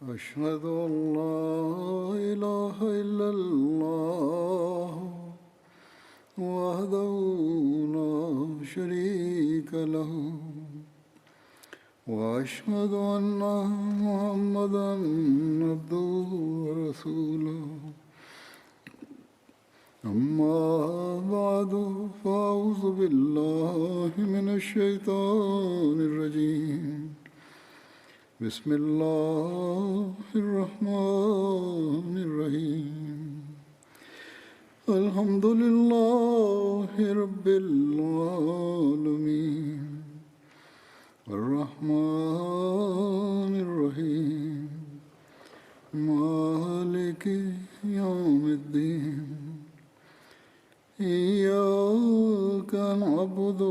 أشهد أن لا إله إلا الله وحده لا شريك له وأشهد أن محمدا عبده ورسوله أما بعد فأعوذ بالله من الشيطان الرجيم بسم الله الرحمن الرحيم الحمد لله رب العالمين الرحمن الرحيم مالك يوم الدين إياك نعبد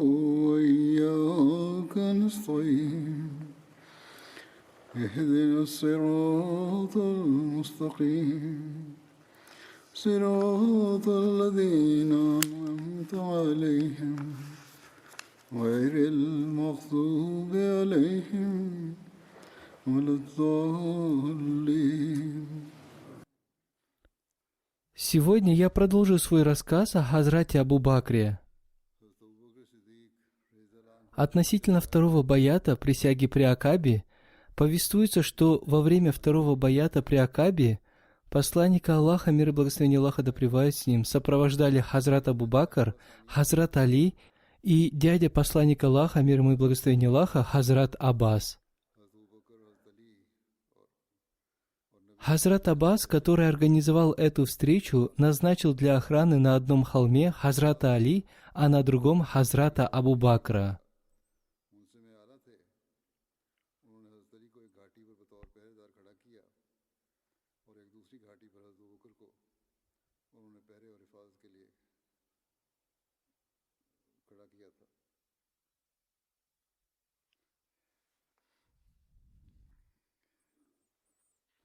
وإياك نستعين اهدنا الصراط المستقيم صراط الذين أنعمت عليهم غير المغضوب عليهم ولا الضالين. Сегодня я продолжу свой рассказ о Хазрате Абу Бакре. Относительно второго баята присяги при Акабе повествуется, что во время второго баята при Акабе посланника Аллаха, мир и благословение Аллаха да пребывает с ним, сопровождали Хазрат Абу Бакр, Хазрат Али и дядя посланника Аллаха, мир ему и благословение Аллаха, Хазрат Аббас. Хазрат Аббас, который организовал эту встречу, назначил для охраны на одном холме Хазрата Али, а на другом Хазрата Абу Бакра.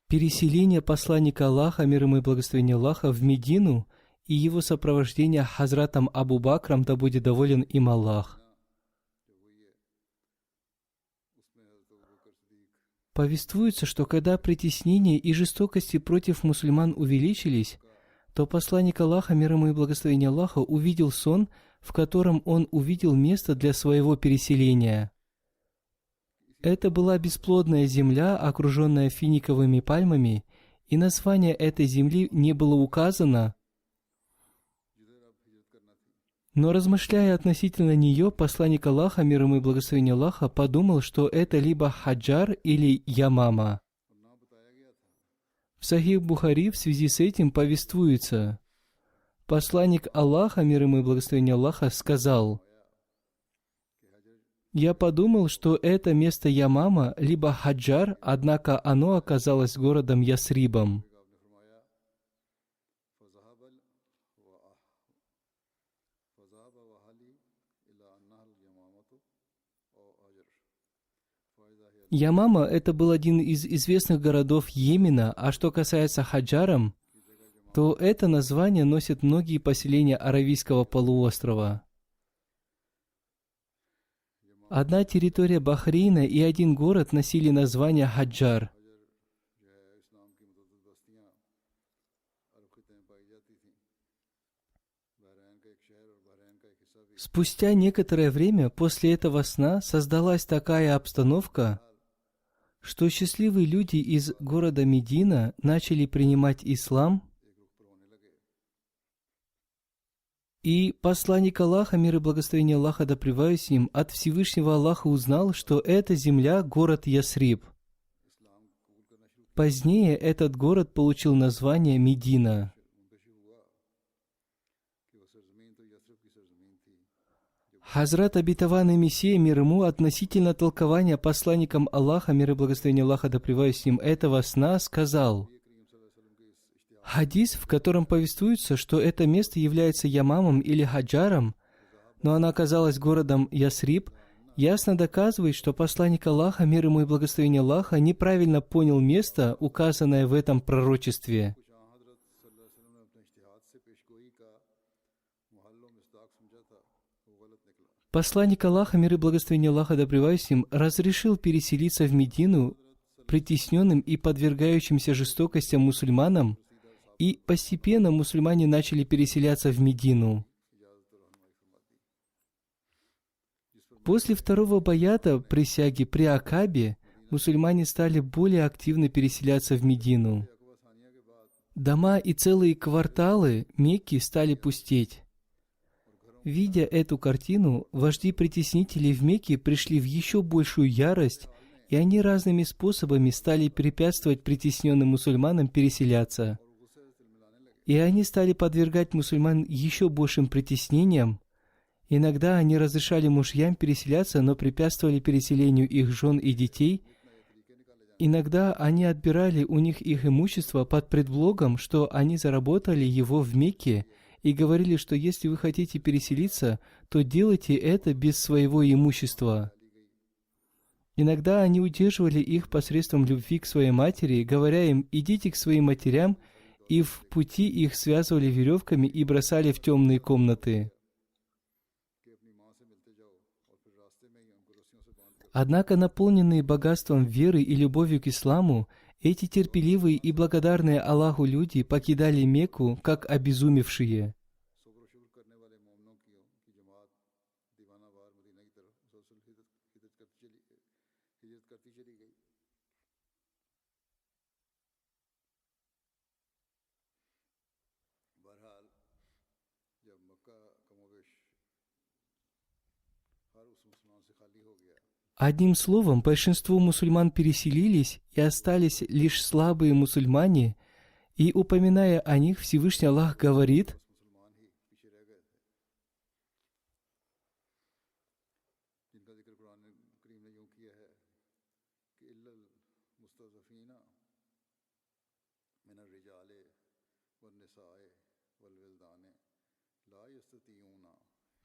Переселение посланника Аллаха, мир ему и благословение Аллаха, в Медину и его сопровождение Хазратом Абу Бакром, да будет доволен им Аллах. Повествуется, что когда притеснения и жестокости против мусульман увеличились, то посланник Аллаха, мир ему и благословение Аллаха, увидел сон, в котором он увидел место для своего переселения. Это была бесплодная земля, окруженная финиковыми пальмами, и название этой земли не было указано, но, размышляя относительно нее, посланник Аллаха, мир ему и благословение Аллаха, подумал, что это либо Хаджар или Ямама. В Сахих Бухари в связи с этим повествуется: посланник Аллаха, мир ему и благословение Аллаха, сказал: «Я подумал, что это место Ямама либо Хаджар, однако оно оказалось городом Ясрибом». Ямама – это был один из известных городов Йемена, а что касается Хаджаром, то это название носит многие поселения Аравийского полуострова. Одна территория Бахрейна и один город носили название Хаджар. Спустя некоторое время после этого сна создалась такая обстановка, что счастливые люди из города Медина начали принимать ислам, и посланник Аллаха, мир и благословение Аллаха да пребывает с ним, от Всевышнего Аллаха узнал, что эта земля – город Ясриб. Позднее этот город получил название Медина. Хазрат обетованный Мессия, мир ему, относительно толкования посланником Аллаха, мир и благословение Аллаха да пребывает с ним, этого сна сказал: хадис, в котором повествуется, что это место является Ямамом или Хаджаром, но оно оказалось городом Ясриб, ясно доказывает, что посланник Аллаха, мир ему и благословение Аллаха, неправильно понял место, указанное в этом пророчестве. Посланник Аллаха, мир и благословение Аллаха да пребывает с ним, разрешил переселиться в Медину притесненным и подвергающимся жестокостям мусульманам, и постепенно мусульмане начали переселяться в Медину. После второго баята присяги при Акабе мусульмане стали более активно переселяться в Медину. Дома и целые кварталы Мекки стали пустеть. Видя эту картину, вожди-притеснителей в Мекке пришли в еще большую ярость, и они разными способами стали препятствовать притесненным мусульманам переселяться. И они стали подвергать мусульман еще большим притеснениям. Иногда они разрешали мужьям переселяться, но препятствовали переселению их жен и детей. Иногда они отбирали у них их имущество под предлогом, что они заработали его в Мекке, и говорили, что если вы хотите переселиться, то делайте это без своего имущества. Иногда они удерживали их посредством любви к своей матери, говоря им: «Идите к своим матерям», и в пути их связывали веревками и бросали в темные комнаты. Однако, наполненные богатством веры и любовью к исламу, эти терпеливые и благодарные Аллаху люди покидали Мекку, как обезумевшие. Одним словом, большинство мусульман переселились, и остались лишь слабые мусульмане, и, упоминая о них, Всевышний Аллах говорит: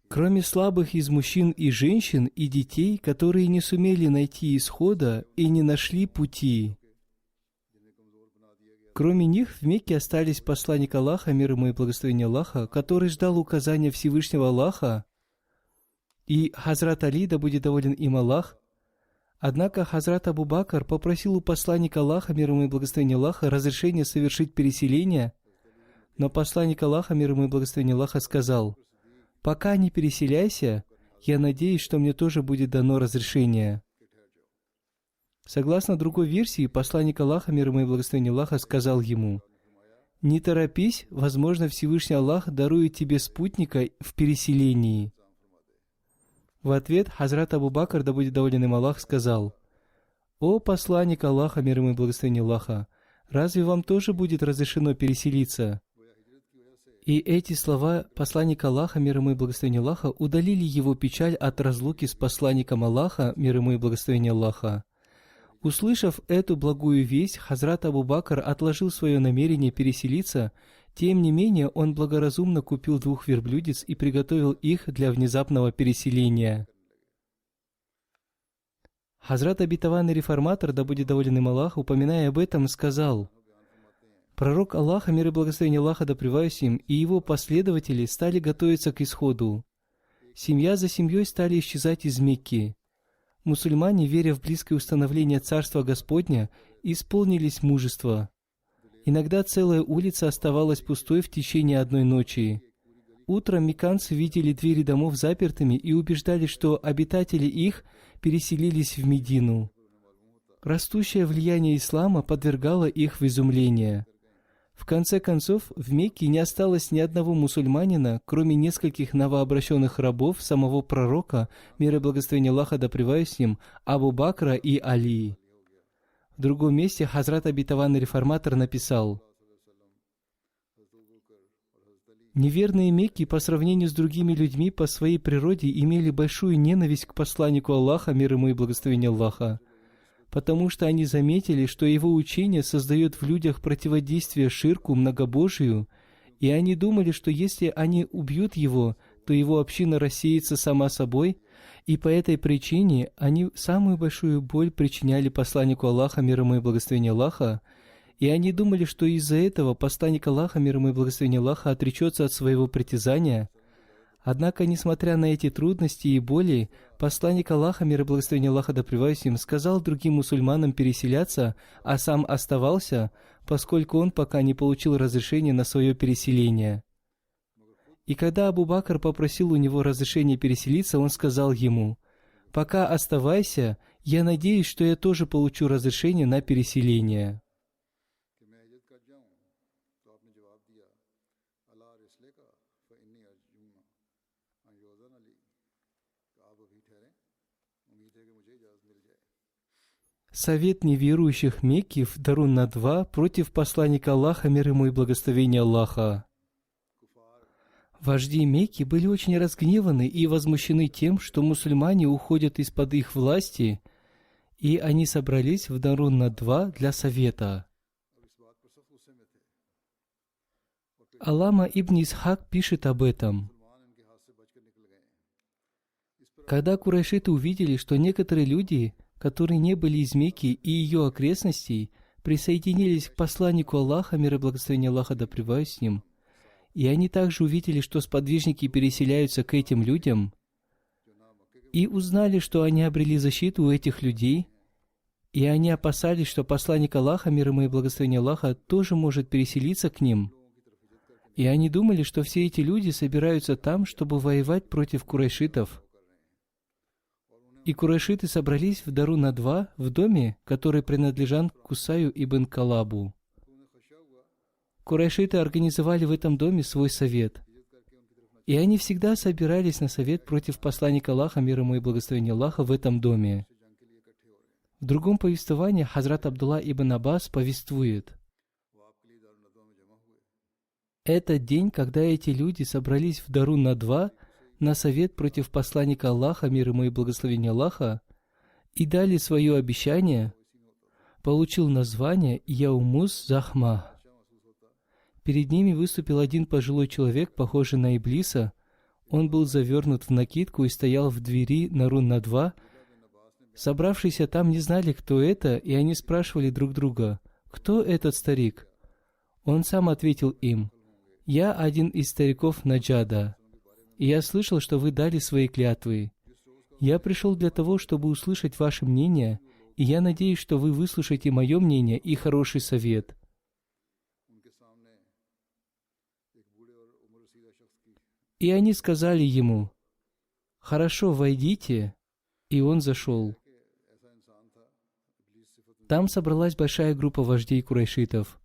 кроме слабых из мужчин и женщин и детей, которые не сумели найти исхода и не нашли пути. Кроме них в Мекке остались посланник Аллаха, мир ему и благословение Аллаха, который ждал указания Всевышнего Аллаха, и Хазрат Али, да будет доволен им Аллах. Однако Хазрат Абу Бакр попросил у посланника Аллаха, мир ему и благословение Аллаха, разрешения совершить переселение, но посланник Аллаха, мир ему и благословение Аллаха, сказал: «Пока не переселяйся, я надеюсь, что мне тоже будет дано разрешение». Согласно другой версии, посланник Аллаха, мир ему и благословение Аллаха, сказал ему: «Не торопись, возможно, Всевышний Аллах дарует тебе спутника в переселении». В ответ Хазрат Абу Бакр, да будет доволен им Аллах, сказал: «О посланник Аллаха, мир ему и благословение Аллаха, разве вам тоже будет разрешено переселиться?» И эти слова посланника Аллаха, мир ему и благословение Аллаха, удалили его печаль от разлуки с посланником Аллаха, мир ему и благословение Аллаха. Услышав эту благую весть, Хазрат Абу Бакр отложил свое намерение переселиться. Тем не менее, он благоразумно купил 2 верблюдиц и приготовил их для внезапного переселения. Хазрат обетованный реформатор, да будет доволен им Аллах, упоминая об этом, сказал: «Пророк Аллаха, мир и благословение Аллаха, да пребывает им, и его последователи стали готовиться к исходу. Семья за семьей стали исчезать из Мекки. Мусульмане, веря в близкое установление Царства Господня, исполнились мужества. Иногда целая улица оставалась пустой в течение одной ночи. Утром мекканцы видели двери домов запертыми и убеждали, что обитатели их переселились в Медину. Растущее влияние ислама подвергало их в изумление. В конце концов, в Мекке не осталось ни одного мусульманина, кроме нескольких новообращенных рабов самого пророка, мир и благословение Аллаха да пребывает с ним, Абу Бакра и Али. В другом месте Хазрат обетованный реформатор написал: «Неверные Мекки по сравнению с другими людьми по своей природе имели большую ненависть к посланнику Аллаха, мир ему и благословение Аллаха, потому что они заметили, что его учение создает в людях противодействие ширку, многобожию, и они думали, что если они убьют его, то его община рассеется сама собой, и по этой причине они самую большую боль причиняли посланнику Аллаха, мир ему и благословение Аллаха, и они думали, что из-за этого посланник Аллаха, мир ему и благословение Аллаха, отречется от своего притязания. Однако, несмотря на эти трудности и боли, посланник Аллаха, мир и благословение Аллаха да пребывает с ним, сказал другим мусульманам переселяться, а сам оставался, поскольку он пока не получил разрешения на свое переселение. И когда Абу Бакр попросил у него разрешения переселиться, он сказал ему: «Пока оставайся, я надеюсь, что я тоже получу разрешение на переселение». Совет неверующих Мекки в Дарун-Надва против посланника Аллаха, мир ему и благословение Аллаха. Вожди Мекки были очень разгневаны и возмущены тем, что мусульмане уходят из-под их власти, и они собрались в Дарун-Надва для совета. Аллама ибн Исхак пишет об этом. Когда курайшиты увидели, что некоторые люди, которые не были из Мекки и ее окрестностей, присоединились к посланнику Аллаха, мир и благословение Аллаха да пребывает с ним, и они также увидели, что сподвижники переселяются к этим людям, и узнали, что они обрели защиту у этих людей, и они опасались, что посланник Аллаха, мир ему и благословение Аллаха, тоже может переселиться к ним. И они думали, что все эти люди собираются там, чтобы воевать против курайшитов. И курайшиты собрались в Дарун-Надва, в доме, который принадлежал Кусаю ибн Калабу. Курайшиты организовали в этом доме свой совет. И они всегда собирались на совет против посланника Аллаха, мир ему и благословение Аллаха, в этом доме. В другом повествовании Хазрат Абдулла ибн Аббас повествует: «Это день, когда эти люди собрались в Дарун-Надва на совет против посланника Аллаха, мир ему и благословение Аллаха, и дали свое обещание, получил название Яумус Захма. Перед ними выступил один пожилой человек, похожий на Иблиса. Он был завернут в накидку и стоял в двери Дарун-Надва. Собравшиеся там не знали, кто это, и они спрашивали друг друга: «Кто этот старик?» Он сам ответил им: «Я один из стариков Наджада, и я слышал, что вы дали свои клятвы. Я пришел для того, чтобы услышать ваше мнение, и я надеюсь, что вы выслушаете мое мнение и хороший совет». И они сказали ему: «Хорошо, войдите». И он зашел. Там собралась большая группа вождей курайшитов.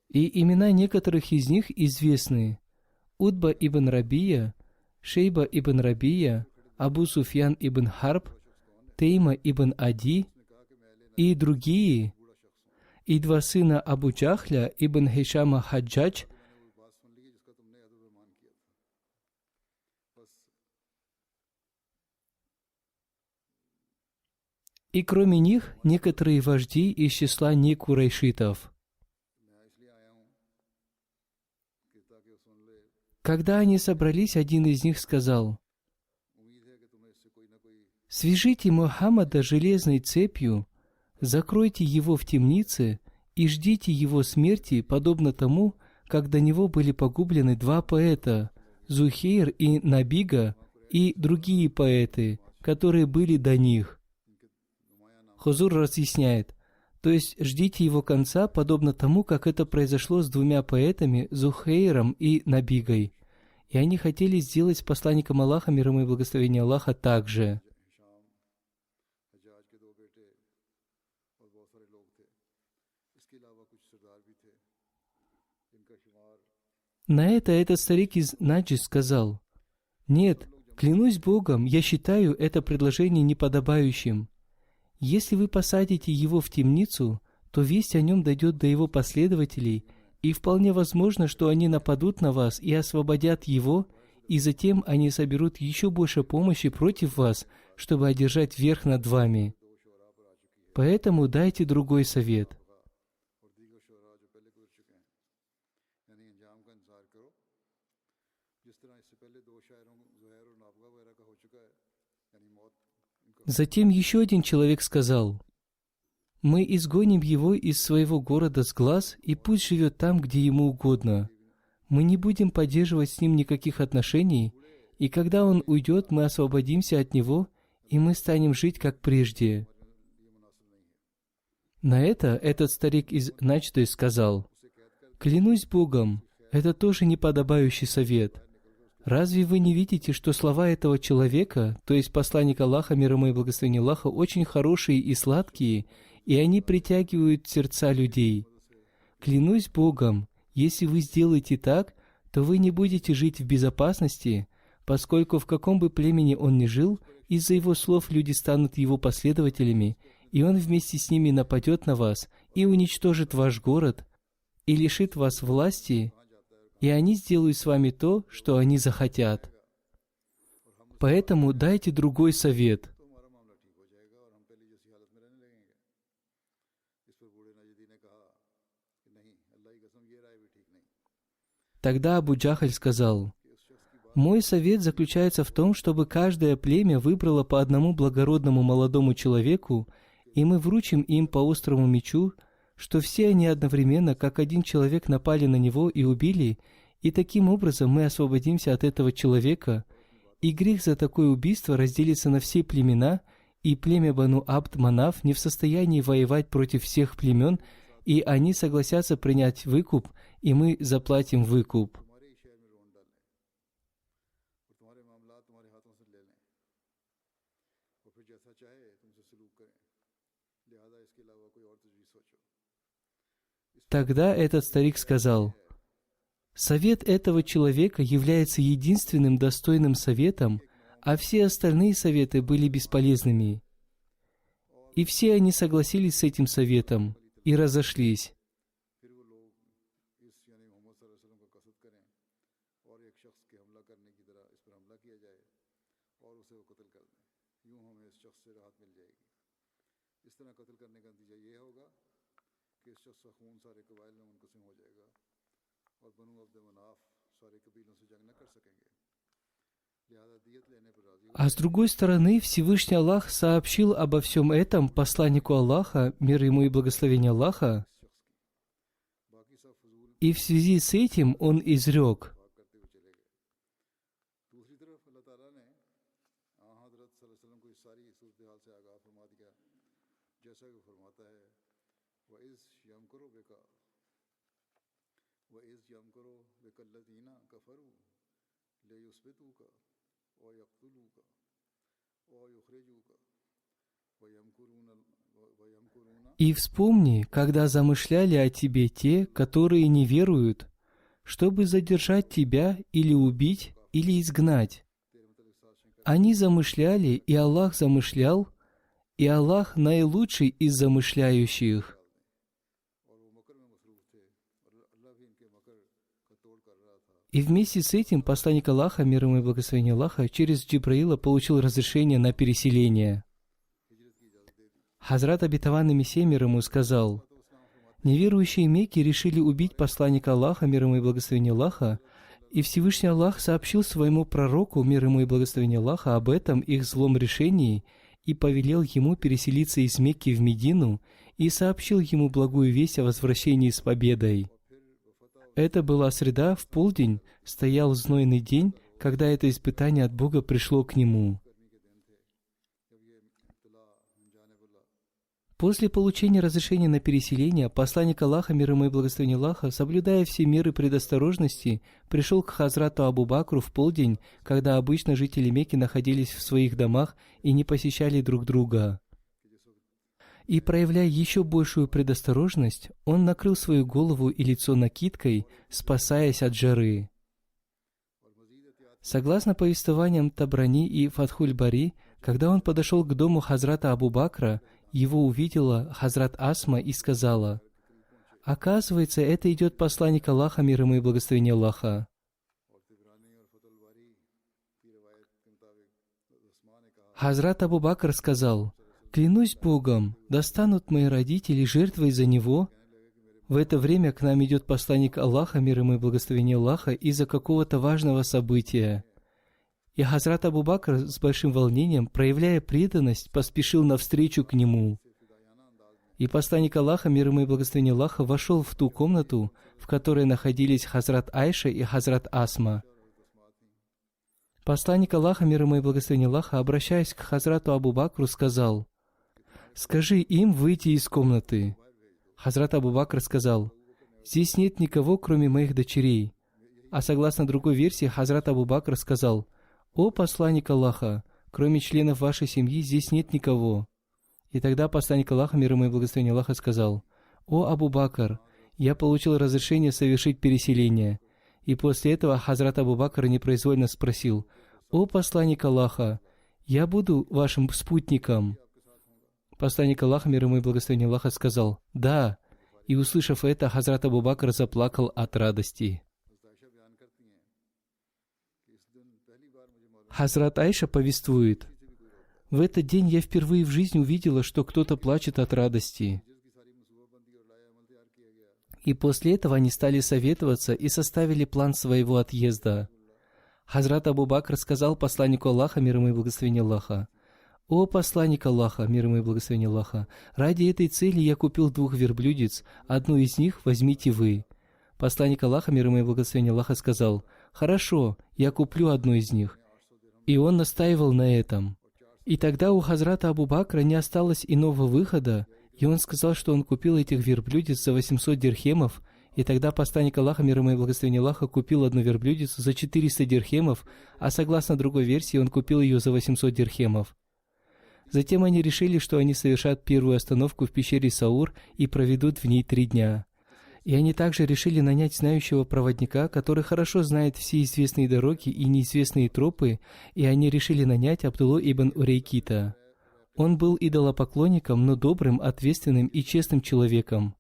И имена некоторых из них известны: Утба ибн Рабия, Шейба ибн Рабия, Абу Суфьян ибн Харб, Тейма ибн Ади и другие, и два сына Абу Джахля, ибн Хишама Хаджадж, и кроме них некоторые вожди из числа некурайшитов. Когда они собрались, один из них сказал: «Свяжите Мухаммада железной цепью, закройте его в темнице и ждите его смерти, подобно тому, как до него были погублены два поэта, Зухейр и Набига, и другие поэты, которые были до них». Хузур разъясняет: то есть ждите его конца, подобно тому, как это произошло с двумя поэтами, Зухейром и Набигой. И они хотели сделать с посланником Аллаха, мир ему и благословение Аллаха, так же. На это этот старик из Наджис сказал: «Нет, клянусь Богом, я считаю это предложение неподобающим. Если вы посадите его в темницу, то весть о нем дойдет до его последователей, и вполне возможно, что они нападут на вас и освободят его, и затем они соберут еще больше помощи против вас, чтобы одержать верх над вами. Поэтому дайте другой совет». Затем еще один человек сказал: мы изгоним его из своего города с глаз, и пусть живет там, где ему угодно. Мы не будем поддерживать с ним никаких отношений, и когда он уйдет, мы освободимся от него, и мы станем жить как прежде». На это этот старик из Начды сказал: «Клянусь Богом, это тоже неподобающий совет. Разве вы не видите, что слова этого человека, то есть посланника Аллаха, мир ему и благословение Аллаха, очень хорошие и сладкие, и они притягивают сердца людей? Клянусь Богом, если вы сделаете так, то вы не будете жить в безопасности, поскольку в каком бы племени он ни жил, из-за его слов люди станут его последователями, и он вместе с ними нападет на вас и уничтожит ваш город, и лишит вас власти, и они сделают с вами то, что они захотят. Поэтому дайте другой совет». Тогда Абу Джахаль сказал: «Мой совет заключается в том, чтобы каждое племя выбрало по одному благородному молодому человеку, и мы вручим им по острому мечу, что все они одновременно, как один человек, напали на него и убили, и таким образом мы освободимся от этого человека, и грех за такое убийство разделится на все племена, и племя Бану Абд-Манаф не в состоянии воевать против всех племен, и они согласятся принять выкуп, и мы заплатим выкуп». Тогда этот старик сказал: «Совет этого человека является единственным достойным советом, а все остальные советы были бесполезными». И все они согласились с этим советом и разошлись. А с другой стороны, Всевышний Аллах сообщил обо всем этом посланнику Аллаха, мир ему и благословение Аллаха, и в связи с этим он изрек: «И вспомни, когда замышляли о тебе те, которые не веруют, чтобы задержать тебя или убить, или изгнать. Они замышляли, и Аллах замышлял, и Аллах наилучший из замышляющих». И вместе с этим посланник Аллаха, мир ему и благословение Аллаха, через Джибраила получил разрешение на переселение. Хазрат обетованный Мессия, мир ему, сказал: «Неверующие Мекки решили убить посланника Аллаха, мир ему и благословение Аллаха, и Всевышний Аллах сообщил своему пророку, мир ему и благословение Аллаха, об этом их злом решении и повелел ему переселиться из Мекки в Медину и сообщил ему благую весть о возвращении с победой». Это была среда, в полдень, стоял знойный день, когда это испытание от Бога пришло к нему. После получения разрешения на переселение, посланник Аллаха, мир ему и благословение Аллаха, соблюдая все меры предосторожности, пришел к Хазрату Абу Бакру в полдень, когда обычно жители Мекки находились в своих домах и не посещали друг друга. И, проявляя еще большую предосторожность, он накрыл свою голову и лицо накидкой, спасаясь от жары. Согласно повествованиям Табрани и Фатхуль-Бари, когда он подошел к дому Хазрата Абу Бакра, его увидела Хазрат Асма и сказала: «Оказывается, это идет посланник Аллаха, мир ему и благословение Аллаха». Хазрат Абу Бакр сказал: «Клянусь Богом, достанут мои родители жертвой за него». В это время к нам идет посланник Аллаха, мир ему и благословение Аллаха, из-за какого-то важного события. И Хазрат Абу Бакр с большим волнением, проявляя преданность, поспешил навстречу к нему. И посланник Аллаха, мир ему и благословение Аллаха, вошел в ту комнату, в которой находились Хазрат Айша и Хазрат Асма. Посланник Аллаха, мир ему и благословение Аллаха, обращаясь к Хазрату Абу Бакру, сказал: «Скажи им выйти из комнаты». Хазрат Абу Бакр сказал: «Здесь нет никого, кроме моих дочерей». А согласно другой версии, Хазрат Абу Бакр сказал: «О посланник Аллаха, кроме членов вашей семьи здесь нет никого». И тогда посланник Аллаха, мир ему и благословение Аллаха, сказал: «О Абу Бакр, я получил разрешение совершить переселение». И после этого Хазрат Абу Бакр непроизвольно спросил: «О посланник Аллаха, я буду вашим спутником?» Посланник Аллаха, мир ему и благословение Аллаха, сказал: «Да». И услышав это, Хазрат Абу Бакр заплакал от радости. Хазрат Айша повествует: «В этот день я впервые в жизни увидела, что кто-то плачет от радости». И после этого они стали советоваться и составили план своего отъезда. Хазрат Абу Бакр сказал посланнику Аллаха, мир ему и благословение Аллаха: «О посланник Аллаха, мир ему и благословение Аллаха, ради этой цели я купил 2 верблюдиц, одну из них возьмите вы». Посланник Аллаха, мир ему и благословение Аллаха, сказал: «Хорошо, я куплю одну из них». И он настаивал на этом. И тогда у Хазрата Абу Бакра не осталось иного выхода, и он сказал, что он купил этих верблюдиц за 800 дирхемов, и тогда посланник Аллаха, мир ему и благословение Аллаха, купил одну верблюдицу за 400 дирхемов, а согласно другой версии, он купил ее за 800 дирхемов. Затем они решили, что они совершат первую остановку в пещере Саур и проведут в ней 3 дня. И они также решили нанять знающего проводника, который хорошо знает все известные дороги и неизвестные тропы, и они решили нанять Абдуллу ибн Урейкита. Он был идолопоклонником, но добрым, ответственным и честным человеком.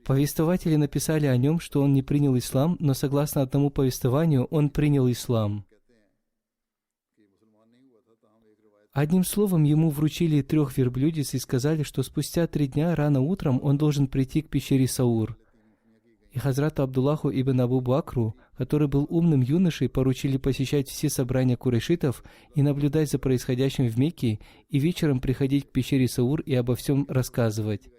Повествователи написали о нем, что он не принял ислам, но согласно одному повествованию, он принял ислам. Одним словом, ему вручили 3 верблюдиц и сказали, что спустя 3 дня рано утром он должен прийти к пещере Саур. И Хазрату Абдуллаху ибн Абу Бакру, который был умным юношей, поручили посещать все собрания курайшитов и наблюдать за происходящим в Мекке, и вечером приходить к пещере Саур и обо всем рассказывать.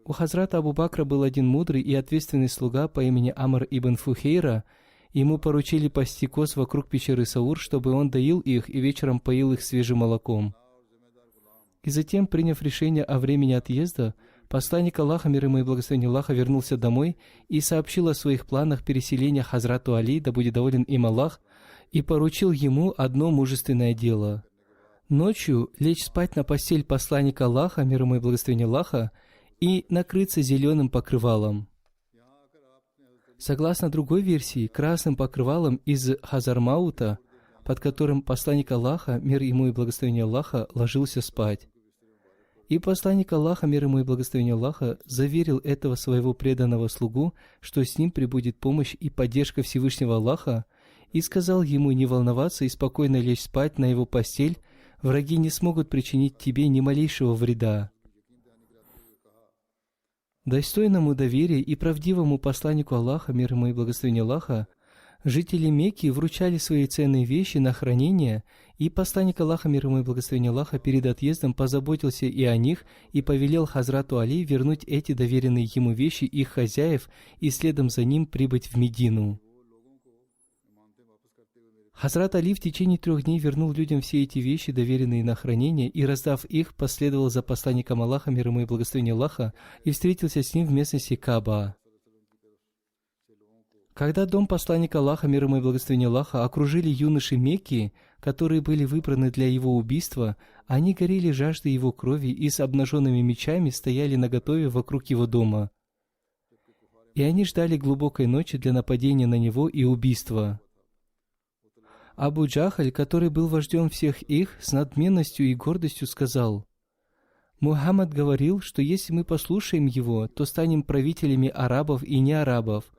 У Хазрата Абу Бакра был один мудрый и ответственный слуга по имени Амр ибн Фухейра. Ему поручили пасти коз вокруг пещеры Саур, чтобы он доил их и вечером поил их свежим молоком. И затем, приняв решение о времени отъезда, посланник Аллаха, мир ему и благословение Аллаха, вернулся домой и сообщил о своих планах переселения Хазрату Али, да будет доволен им Аллах, и поручил ему одно мужественное дело. Ночью лечь спать на постель посланника Аллаха, мир ему и благословение Аллаха, и накрыться зеленым покрывалом. Согласно другой версии, красным покрывалом из Хазармаута, под которым посланник Аллаха, мир ему и благословение Аллаха, ложился спать. И посланник Аллаха, мир ему и благословение Аллаха, заверил этого своего преданного слугу, что с ним прибудет помощь и поддержка Всевышнего Аллаха, и сказал ему не волноваться и спокойно лечь спать на его постель, враги не смогут причинить тебе ни малейшего вреда. Достойному доверия и правдивому посланнику Аллаха, мир ему и благословение Аллаха, жители Мекки вручали свои ценные вещи на хранение, и посланник Аллаха, мир ему и благословение Аллаха, перед отъездом позаботился и о них, и повелел Хазрату Али вернуть эти доверенные ему вещи их хозяев и следом за ним прибыть в Медину. Хазрат Али в течение 3 дней вернул людям все эти вещи, доверенные на хранение, и, раздав их, последовал за посланником Аллаха, мир ему и благословение Аллаха, и встретился с ним в местности Кааба. Когда дом посланника Аллаха, мир ему и благословение Аллаха, окружили юноши Мекки, которые были выбраны для его убийства, они горели жаждой его крови и с обнаженными мечами стояли наготове вокруг его дома. И они ждали глубокой ночи для нападения на него и убийства. Абу Джахаль, который был вождем всех их, с надменностью и гордостью сказал: «Мухаммад говорил, что если мы послушаем его, то станем правителями арабов и неарабов.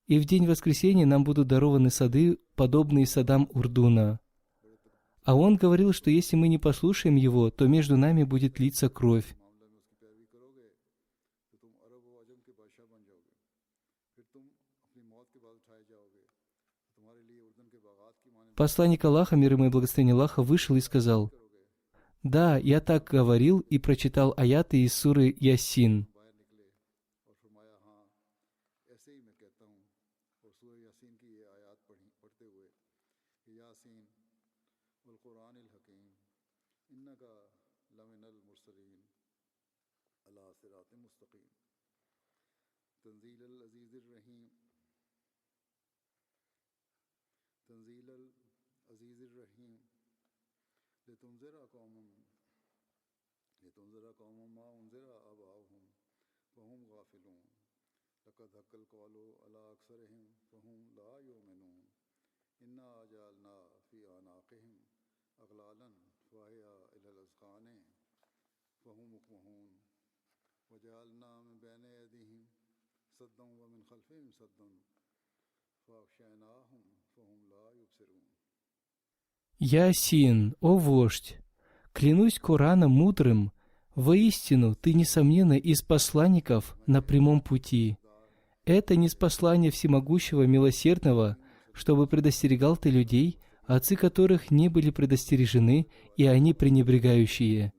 И в день воскресения нам будут дарованы сады, подобные садам Урдуна. А он говорил, что если мы не послушаем его, то между нами будет литься кровь». Посланник Аллаха, мир ему и благословение Аллаха, вышел и сказал: Да, я так говорил и прочитал аяты из суры Ясин. बाहर निकले और फरमाया हाँ ऐसे ही मैं कहता हूँ और सूरह यासीन की ये आयत पढ़ते हुए कि यासीन वल कुरानिल हकीम इन्नका लमिनल मुरसलीन अला सिरातिम मुस्तकीम तंजीलल अजीज़िर रहीम तंजीलल अजीज़िर रहीम लितुनज़िरा कौमम मा उनज़िरा आबाहुम फ़हुम गाफिलून लक़द हक़्क़ल क़ौलु अला अक्सरिहिम फ़हुम ला युमिनून इन्ना जअलना फ़ी अनाक़िहिम अग़लालन फ़हिया इलल अज़क़ानि फ़हुम मुक़महून वजअलना मिन बैनि अयदीहिम सद्दन व मिन ख़ल्फ़िहिम सद्दन फ़अग़शयनाहुम फ़हुम ला युबसिरून. Ясин, о вождь, клянусь Кораном мудрым, воистину ты, несомненно, из посланников на прямом пути. Это ниспослание всемогущего, милосердного, чтобы предостерегал ты людей, отцы которых не были предостережены, и они пренебрегающие.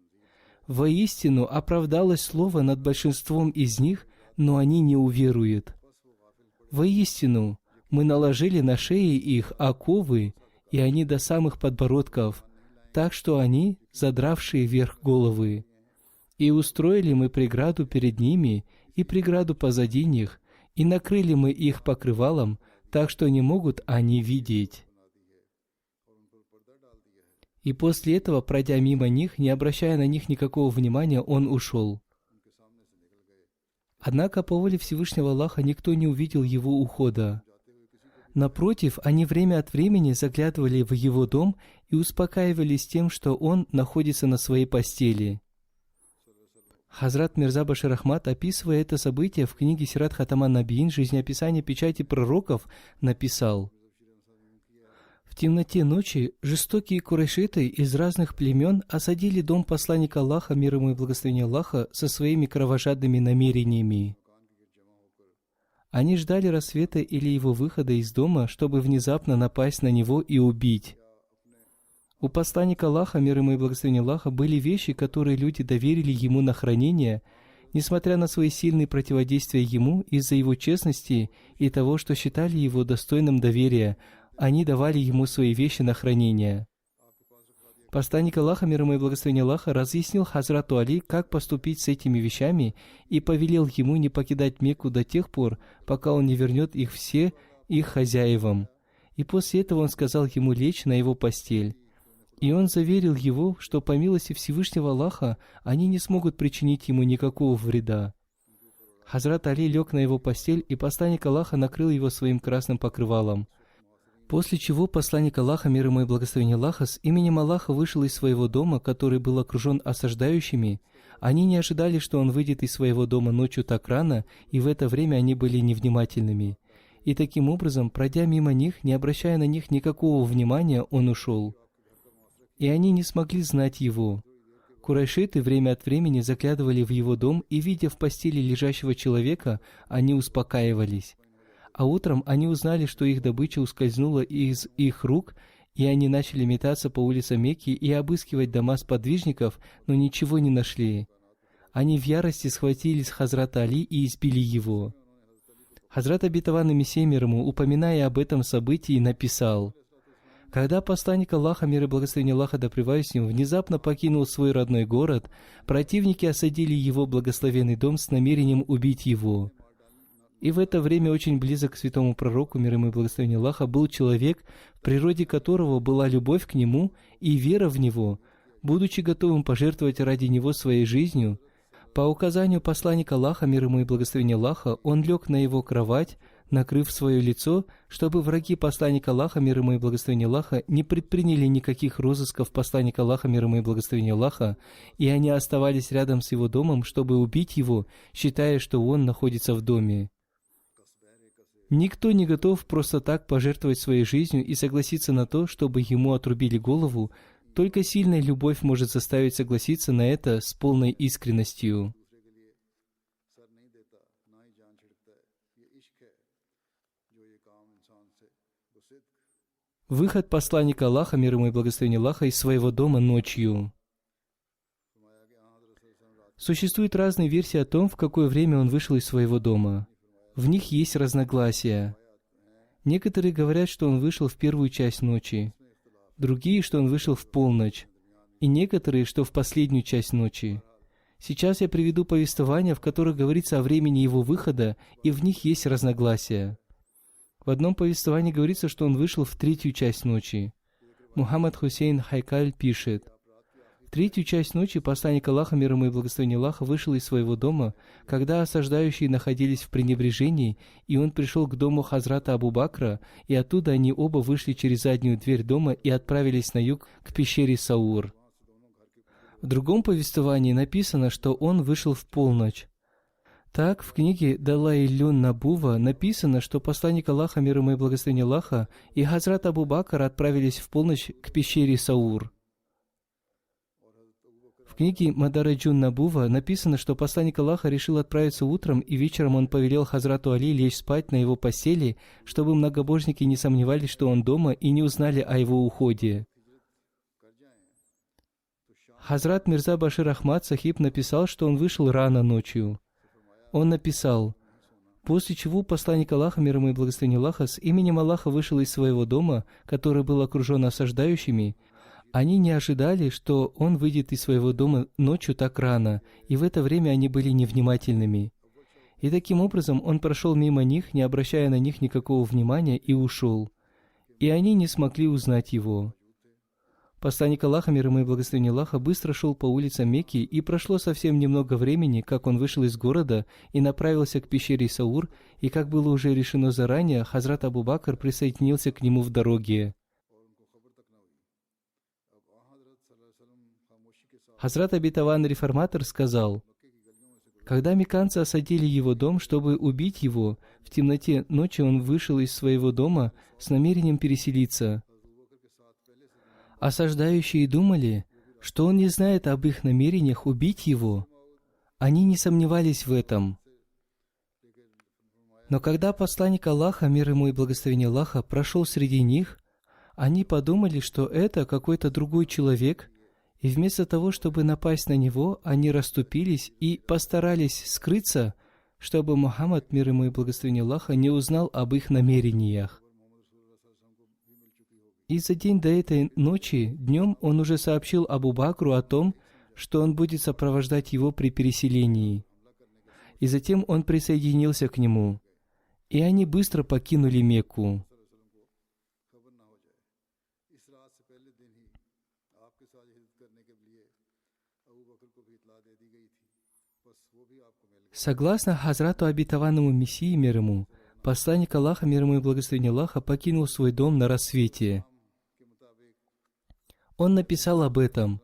Воистину оправдалось слово над большинством из них, но они не уверуют. Воистину мы наложили на шеи их оковы, и они до самых подбородков, так что они, задравшие вверх головы. И устроили мы преграду перед ними и преграду позади них, и накрыли мы их покрывалом, так что не могут они видеть. И после этого, пройдя мимо них, не обращая на них никакого внимания, он ушел. Однако по воле Всевышнего Аллаха никто не увидел его ухода. Напротив, они время от времени заглядывали в его дом и успокаивались тем, что он находится на своей постели. Хазрат Мирза Башир Ахмад, описывая это событие в книге Сират Хатама Набиин «Жизнеописание печати пророков», написал: «В темноте ночи жестокие курайшиты из разных племен осадили дом посланника Аллаха, мир ему и благословение Аллаха, со своими кровожадными намерениями. Они ждали рассвета или его выхода из дома, чтобы внезапно напасть на него и убить. У посланника Аллаха, мир ему и благословение Аллаха, были вещи, которые люди доверили ему на хранение, несмотря на свои сильные противодействия ему из-за его честности и того, что считали его достойным доверия, они давали ему свои вещи на хранение. Посланник Аллаха, мир ему и благословение Аллаха, разъяснил Хазрату Али, как поступить с этими вещами, и повелел ему не покидать Мекку до тех пор, пока он не вернет их все их хозяевам. И после этого он сказал ему лечь на его постель. И он заверил его, что по милости Всевышнего Аллаха они не смогут причинить ему никакого вреда. Хазрат Али лег на его постель, и посланник Аллаха накрыл его своим красным покрывалом. После чего посланник Аллаха, мир ему и благословение Аллаха, с именем Аллаха вышел из своего дома, который был окружен осаждающими. Они не ожидали, что он выйдет из своего дома ночью так рано, и в это время они были невнимательными. И таким образом, пройдя мимо них, не обращая на них никакого внимания, он ушел. И они не смогли знать его. Курайшиты время от времени заглядывали в его дом, и, видя в постели лежащего человека, они успокаивались. А утром они узнали, что их добыча ускользнула из их рук, и они начали метаться по улицам Мекки и обыскивать дома сподвижников, но ничего не нашли. Они в ярости схватились Хазрата Али и избили его. Хазрат обетованный Мессия мир ему, упоминая об этом событии, написал: «Когда посланник Аллаха, мир и благословение Аллаха да пребывает с ним, внезапно покинул свой родной город, противники осадили его благословенный дом с намерением убить его. И в это время очень близок к святому пророку, мир ему и благословение Аллаха, был человек, в природе которого была любовь к нему и вера в него, будучи готовым пожертвовать ради него своей жизнью. По указанию посланника Аллаха, мир ему и благословение Аллаха, он лег на его кровать, накрыв свое лицо, чтобы враги посланника Аллаха, мир ему и благословение Аллаха, не предприняли никаких розысков посланника Аллаха, мир ему и благословение Аллаха, и они оставались рядом с его домом, чтобы убить его, считая, что он находится в доме. Никто не готов просто так пожертвовать своей жизнью и согласиться на то, чтобы ему отрубили голову. Только сильная любовь может заставить согласиться на это с полной искренностью. Выход посланника Аллаха, мир ему и благословение Аллаха, из своего дома ночью. Существуют разные версии о том, в какое время он вышел из своего дома. В них есть разногласия. Некоторые говорят, что он вышел в первую часть ночи, другие, что он вышел в полночь, и некоторые, что в последнюю часть ночи. Сейчас я приведу повествования, в которых говорится о времени его выхода, и в них есть разногласия. В одном повествовании говорится, что он вышел в третью часть ночи. Мухаммад Хусейн Хайкаль пишет: в третью часть ночи посланник Аллаха, мир ему и благословение Аллаха, вышел из своего дома, когда осаждающие находились в пренебрежении, и он пришел к дому Хазрата Абу Бакра, и оттуда они оба вышли через заднюю дверь дома и отправились на юг к пещере Саур. В другом повествовании написано, что он вышел в полночь. Так, в книге Далаилюн Набува написано, что посланник Аллаха, мир ему и благословение Аллаха, и Хазрат Абу Бакр отправились в полночь к пещере Саур. В книге Мадараджун Набува написано, что посланник Аллаха решил отправиться утром, и вечером он повелел Хазрату Али лечь спать на его постели, чтобы многобожники не сомневались, что он дома, и не узнали о его уходе. Хазрат Мирза Башир Ахмад Сахиб написал, что он вышел рано ночью. Он написал: после чего посланник Аллаха, мир ему и благословение Аллаха, с именем Аллаха вышел из своего дома, который был окружен осаждающими. Они не ожидали, что он выйдет из своего дома ночью так рано, и в это время они были невнимательными. И таким образом он прошел мимо них, не обращая на них никакого внимания, и ушел. И они не смогли узнать его. Посланник Аллаха, мир ему и благословение Аллаха, быстро шел по улицам Мекки, и прошло совсем немного времени, как он вышел из города и направился к пещере Саур, и, как было уже решено заранее, Хазрат Абу Бакр присоединился к нему в дороге. Хазрат Абитаван Реформатор сказал: когда мекканцы осадили его дом, чтобы убить его, в темноте ночи он вышел из своего дома с намерением переселиться. Осаждающие думали, что он не знает об их намерениях убить его. Они не сомневались в этом. Но когда посланник Аллаха, мир ему и благословение Аллаха, прошел среди них, они подумали, что это какой-то другой человек, и вместо того, чтобы напасть на него, они расступились и постарались скрыться, чтобы Мухаммад, мир ему и благословение Аллаха, не узнал об их намерениях. И за день до этой ночи, днем, он уже сообщил Абу Бакру о том, что он будет сопровождать его при переселении. И затем он присоединился к нему, и они быстро покинули Мекку. Согласно Хазрату Обетованному Мессии, мир ему, посланник Аллаха, мир ему и благословение Аллаха, покинул свой дом на рассвете. Он написал об этом: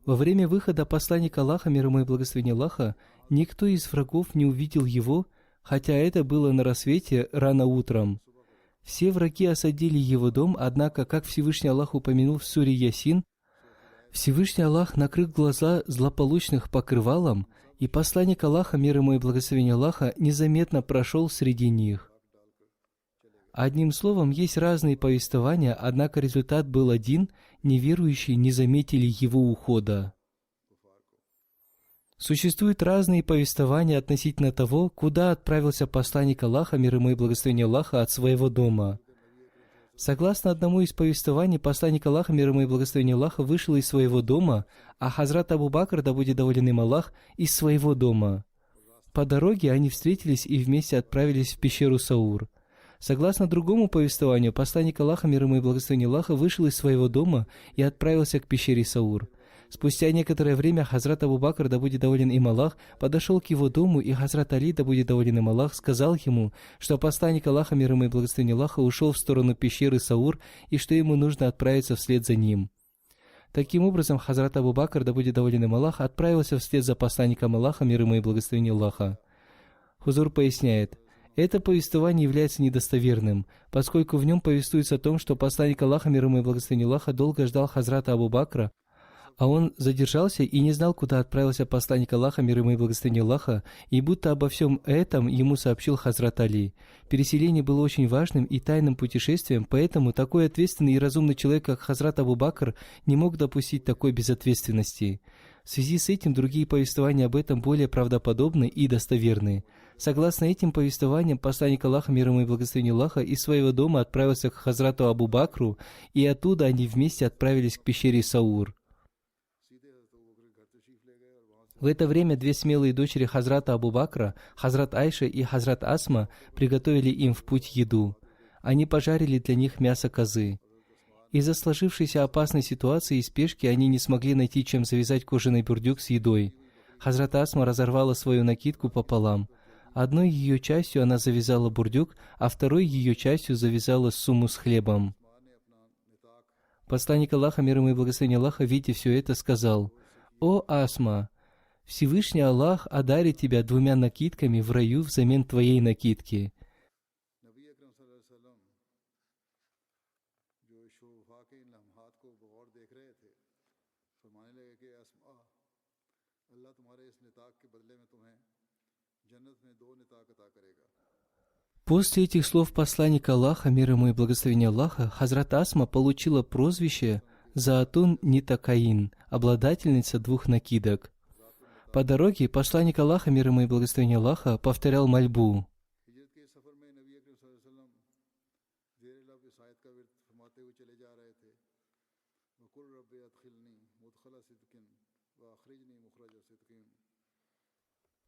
во время выхода посланника Аллаха, мир ему и благословение Аллаха, никто из врагов не увидел его, хотя это было на рассвете рано утром. Все враги осадили его дом, однако, как Всевышний Аллах упомянул в суре Ясин, Всевышний Аллах накрыл глаза злополучных покрывалом, и посланник Аллаха, мир ему и благословение Аллаха, незаметно прошел среди них. Одним словом, есть разные повествования, однако результат был один: неверующие не заметили его ухода. Существуют разные повествования относительно того, куда отправился посланник Аллаха, мир ему и благословение Аллаха, от своего дома. Согласно одному из повествований, посланник Аллаха, мир ему и благословение Аллаха, вышел из своего дома, а Хазрат Абу Бакр, да будет доволен им Аллах, из своего дома. По дороге они встретились и вместе отправились в пещеру Саур. Согласно другому повествованию, посланник Аллаха, мир ему и благословение Аллаха, вышел из своего дома и отправился к пещере Саур. Спустя некоторое время Хазрат Абу Бакр, да будет доволен им Аллах, подошел к его дому, и Хазрат Али, да будет доволен им Аллах, сказал ему, что посланник Аллаха, мир ему и благословение Аллаха, ушел в сторону пещеры Саур, и что ему нужно отправиться вслед за ним. Таким образом, Хазрат Абу Бакр, да будет доволен им Аллах, отправился вслед за посланником Аллаха, мир ему и благословение Аллаха. Хузур поясняет: это повествование является недостоверным, поскольку в нем повествуется о том, что посланник Аллаха, мир ему и благословение Аллаха, долго ждал Хазрата Абу Бакра, а он задержался и не знал, куда отправился посланник Аллаха, мир ему и благословение Аллаха, и будто обо всем этом ему сообщил Хазрат Али. Переселение было очень важным и тайным путешествием, поэтому такой ответственный и разумный человек, как Хазрат Абу Бакр, не мог допустить такой безответственности. В связи с этим другие повествования об этом более правдоподобны и достоверны. Согласно этим повествованиям, посланник Аллаха, мир ему и благословение Аллаха, из своего дома отправился к Хазрату Абу Бакру, и оттуда они вместе отправились к пещере Саур. В это время две смелые дочери Хазрата Абу Бакра, Хазрат Айша и Хазрат Асма, приготовили им в путь еду. Они пожарили для них мясо козы. Из-за сложившейся опасной ситуации и спешки они не смогли найти, чем завязать кожаный бурдюк с едой. Хазрат Асма разорвала свою накидку пополам. Одной ее частью она завязала бурдюк, а второй ее частью завязала сумму с хлебом. Посланник Аллаха, мир ему и благословение Аллаха, видя все это, сказал: «О Асма! Всевышний Аллах одарит тебя двумя накидками в раю взамен твоей накидки». После этих слов посланника Аллаха, мир ему и благословение Аллаха, Хазрат Асма получила прозвище Заатун Нитакаин, обладательница двух накидок. По дороге посланник Аллаха, мир ему и благословение Аллаха, повторял мольбу: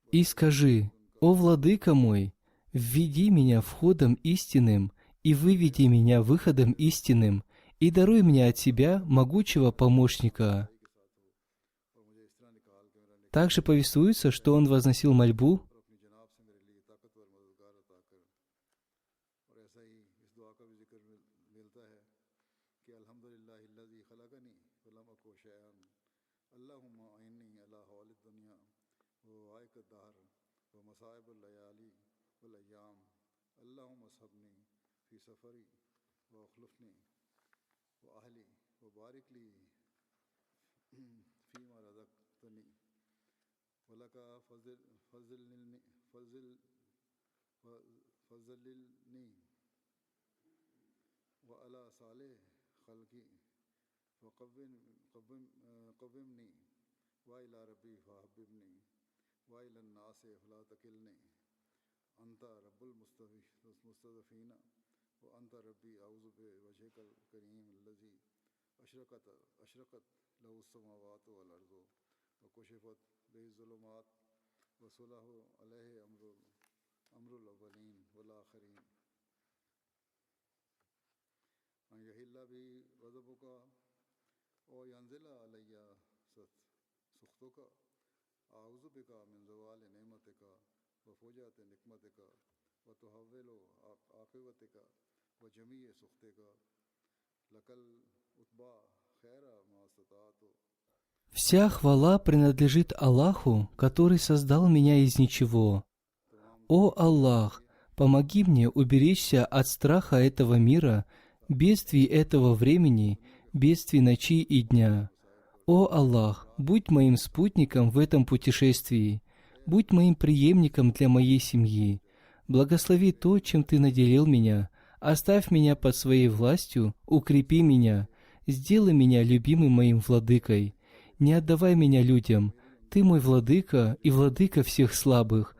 «И скажи: о Владыка мой, введи меня входом истинным и выведи меня выходом истинным, и даруй мне от себя могучего помощника». Также повествуется, что он возносил мольбу: «Вся хвала принадлежит Аллаху, который создал меня из ничего. О Аллах, помоги мне уберечься от страха этого мира, бедствий этого времени, бедствий ночи и дня. О Аллах, будь моим спутником в этом путешествии, будь моим преемником для моей семьи. Благослови то, чем Ты наделил меня, оставь меня под своей властью, укрепи меня, сделай меня любимым моим владыкой. Не отдавай меня людям, Ты мой владыка и владыка всех слабых.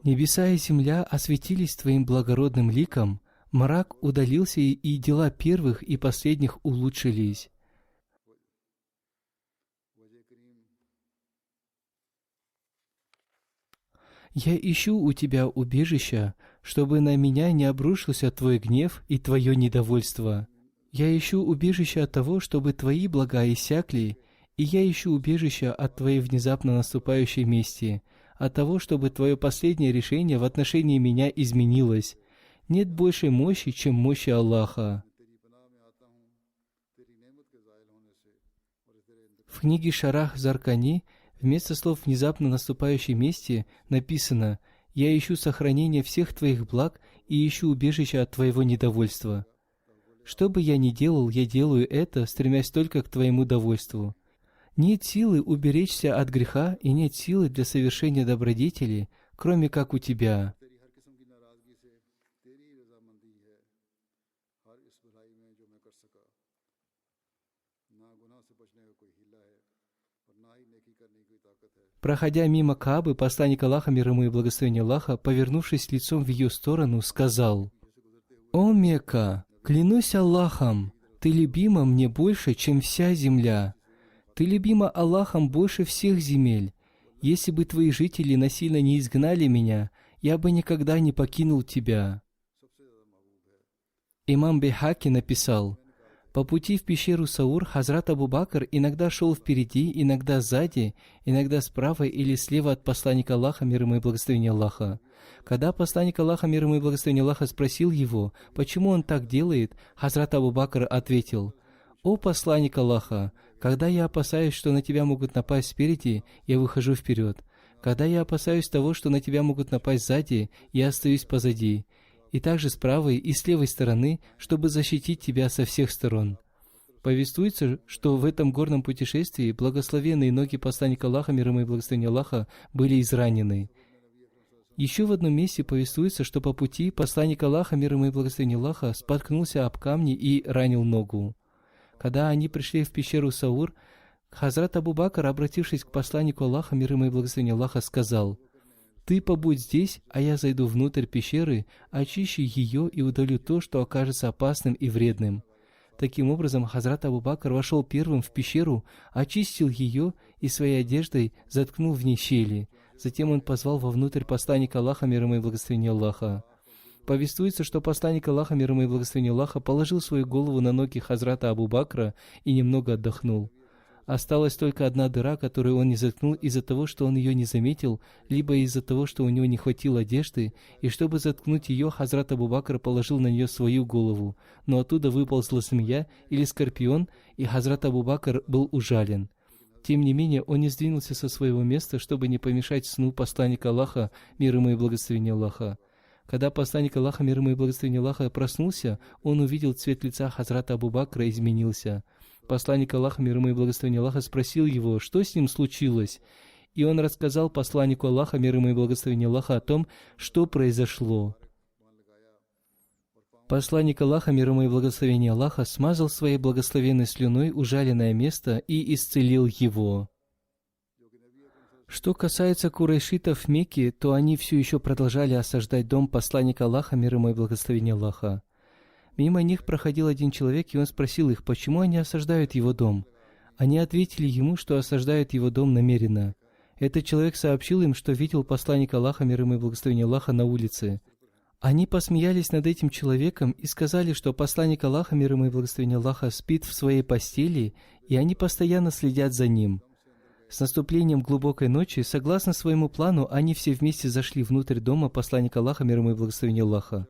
Небеса и земля осветились Твоим благородным ликом, мрак удалился, и дела первых и последних улучшились». «Я ищу у Тебя убежища, чтобы на меня не обрушился Твой гнев и Твое недовольство. Я ищу убежища от того, чтобы Твои блага иссякли, и я ищу убежища от Твоей внезапно наступающей мести, от того, чтобы Твое последнее решение в отношении меня изменилось. Нет большей мощи, чем мощи Аллаха». В книге Шарах Заркани вместо слов «внезапно наступающей мести» написано: «Я ищу сохранения всех Твоих благ и ищу убежища от Твоего недовольства». Что бы я ни делал, я делаю это, стремясь только к Твоему довольству. Нет силы уберечься от греха и нет силы для совершения добродетели, кроме как у Тебя. Проходя мимо Каабы, посланник Аллаха, мир ему и благословение Аллаха, повернувшись лицом в ее сторону, сказал: «О Мекка, клянусь Аллахом, ты любима мне больше, чем вся земля. Ты любима Аллахом больше всех земель. Если бы твои жители насильно не изгнали меня, я бы никогда не покинул тебя». Имам Байхаки написал: по пути в пещеру Саур Хазрат Абу Бакр иногда шел впереди, иногда сзади, иногда справа или слева от посланника Аллаха, мир ему и благословение Аллаха. Когда посланник Аллаха, мир ему и благословение Аллаха, спросил его, почему он так делает, Хазрат Абу Бакр ответил: «О посланник Аллаха, когда я опасаюсь, что на тебя могут напасть спереди, я выхожу вперед. Когда я опасаюсь того, что на тебя могут напасть сзади, я остаюсь позади. И также с правой и с левой стороны, чтобы защитить тебя со всех сторон». Повествуется, что в этом горном путешествии благословенные ноги посланника Аллаха, мир ему и благословение Аллаха, были изранены. Еще в одном месте повествуется, что по пути посланник Аллаха, мир ему и благословение Аллаха, споткнулся об камни и ранил ногу. Когда они пришли в пещеру Саур, Хазрат Абу Бакр, обратившись к посланнику Аллаха, мир ему и благословение Аллаха, сказал: «Ты побудь здесь, а я зайду внутрь пещеры, очищу ее и удалю то, что окажется опасным и вредным». Таким образом, Хазрат Абу Бакр вошел первым в пещеру, очистил ее и своей одеждой заткнул в ней щели. Затем он позвал вовнутрь посланника Аллаха, мир ему и благословение Аллаха. Повествуется, что посланник Аллаха, мир ему и благословение Аллаха, положил свою голову на ноги Хазрата Абу Бакра и немного отдохнул. Осталась только одна дыра, которую он не заткнул из-за того, что он ее не заметил, либо из-за того, что у него не хватило одежды, и чтобы заткнуть ее, Хазрат Абу Бакр положил на нее свою голову, но оттуда выползла змея или скорпион, и Хазрат Абу Бакр был ужален. Тем не менее, он не сдвинулся со своего места, чтобы не помешать сну посланника Аллаха, мир ему и благословение Аллаха. Когда посланник Аллаха, мир ему и благословение Аллаха, проснулся, он увидел цвет лица Хазрата Абу Бакра изменился. Посланник Аллаха, мир ему и благословение Аллаха, спросил его, что с ним случилось, и он рассказал посланнику Аллаха, мир ему и благословение Аллаха, о том, что произошло. Посланник Аллаха, мир ему и благословение Аллаха, смазал своей благословенной слюной ужаленное место и исцелил его. Что касается курайшитов в Мекке, то они все еще продолжали осаждать дом посланника Аллаха, мир ему и благословение Аллаха. Мимо них проходил один человек, и он спросил их, почему они осаждают его дом. Они ответили ему, что осаждают его дом намеренно. Этот человек сообщил им, что видел посланника Аллаха, мир ему и благословение Аллаха, на улице. Они посмеялись над этим человеком и сказали, что посланник Аллаха, мир ему и благословение Аллаха, спит в своей постели, и они постоянно следят за ним. С наступлением глубокой ночи, согласно своему плану, они все вместе зашли внутрь дома посланника Аллаха, мир ему и благословение Аллаха.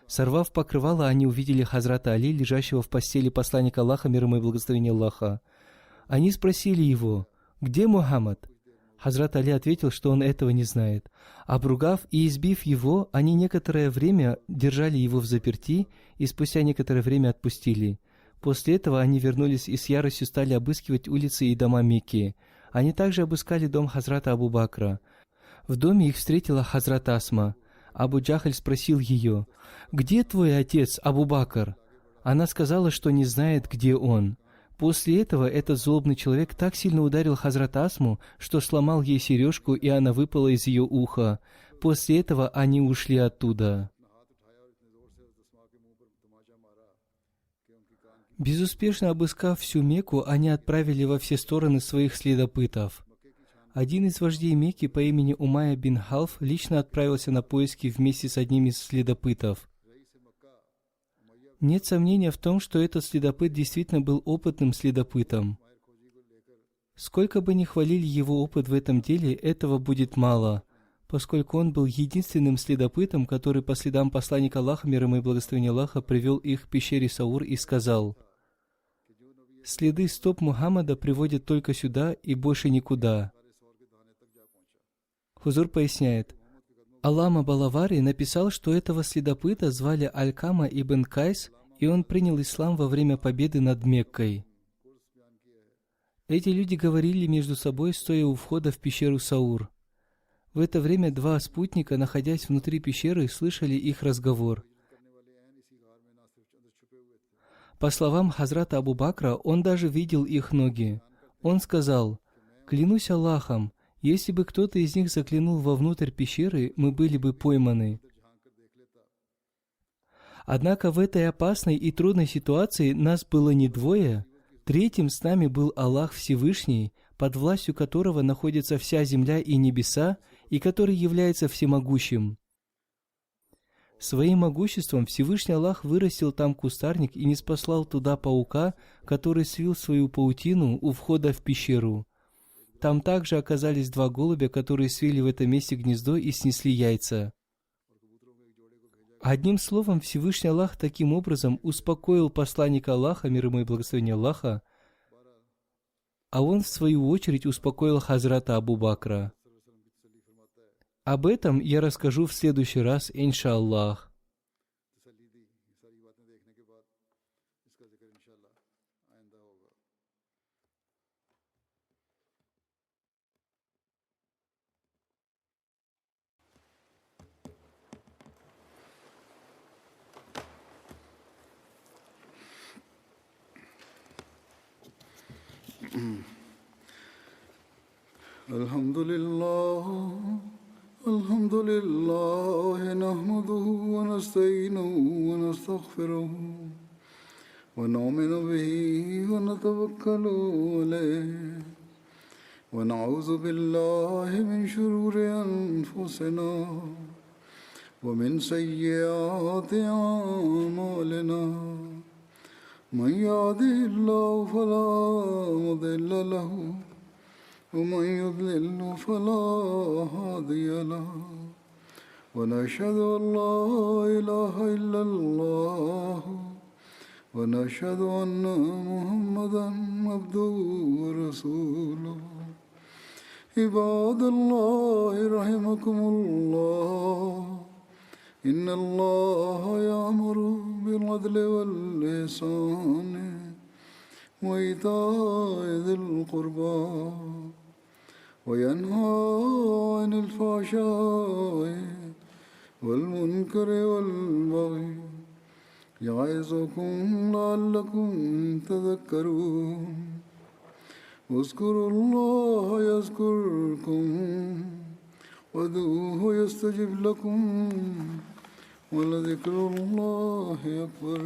Сорвав покрывало, они увидели Хазрата Али, лежащего в постели посланника Аллаха, мир ему и благословение Аллаха. Они спросили его: «Где Мухаммад?» Хазрат Али ответил, что он этого не знает. Обругав и избив его, они некоторое время держали его в заперти и спустя некоторое время отпустили. После этого они вернулись и с яростью стали обыскивать улицы и дома Мекки. Они также обыскали дом Хазрата Абу Бакра. В доме их встретила Хазрат Асма. Абу Джахаль спросил ее: «Где твой отец, Абу Бакр?» Она сказала, что не знает, где он. После этого этот злобный человек так сильно ударил Хазрат Асму, что сломал ей сережку, и она выпала из ее уха. После этого они ушли оттуда. Безуспешно обыскав всю Мекку, они отправили во все стороны своих следопытов. Один из вождей Мекки по имени Умайя бин Халф лично отправился на поиски вместе с одним из следопытов. Нет сомнения в том, что этот следопыт действительно был опытным следопытом. Сколько бы ни хвалили его опыт в этом деле, этого будет мало, поскольку он был единственным следопытом, который по следам посланника Аллаха, мир ему и благословение Аллаха, привел их к пещере Саур и сказал: «Следы стоп Мухаммада приводят только сюда и больше никуда». Хузур поясняет: Аллама Балавари написал, что этого следопыта звали Алькама ибн Кайс, и он принял ислам во время победы над Меккой. Эти люди говорили между собой, стоя у входа в пещеру Саур. В это время два спутника, находясь внутри пещеры, слышали их разговор. По словам Хазрата Абу Бакра, он даже видел их ноги. Он сказал: Клянусь Аллахом, если бы кто-то из них заглянул вовнутрь пещеры, мы были бы пойманы. Однако в этой опасной и трудной ситуации нас было не двое. Третьим с нами был Аллах Всевышний, под властью которого находится вся земля и небеса, и который является всемогущим. Своим могуществом Всевышний Аллах вырастил там кустарник и ниспослал туда паука, который свил свою паутину у входа в пещеру. Там также оказались два голубя, которые свили в этом месте гнездо и снесли яйца. Одним словом, Всевышний Аллах таким образом успокоил посланника Аллаха, мир ему и благословение Аллаха, а он, в свою очередь, успокоил Хазрата Абу Бакра. Об этом я расскажу в следующий раз, иншаллах. الحمد لله نحمده ونستعينه ونستغفره ونؤمن به ونتوكل عليه ونعوذ بالله من شرور أنفسنا ومن سيئات أعمالنا من يهده الله فلا مضل له ومن يضلل فلا هادي له ونشهد أن لا إله إلا الله ونشهد أن محمدا عبده ورسوله عباد الله رحمكم الله إن الله يأمر بالعدل والإحسان وإيتاء ذي القربى وينهى عن الفحشاء والمنكر والبغي يعظكم لعلكم تذكرون اذكروا الله يذكركم وادعوه يستجب لكم ولذكر الله أكبر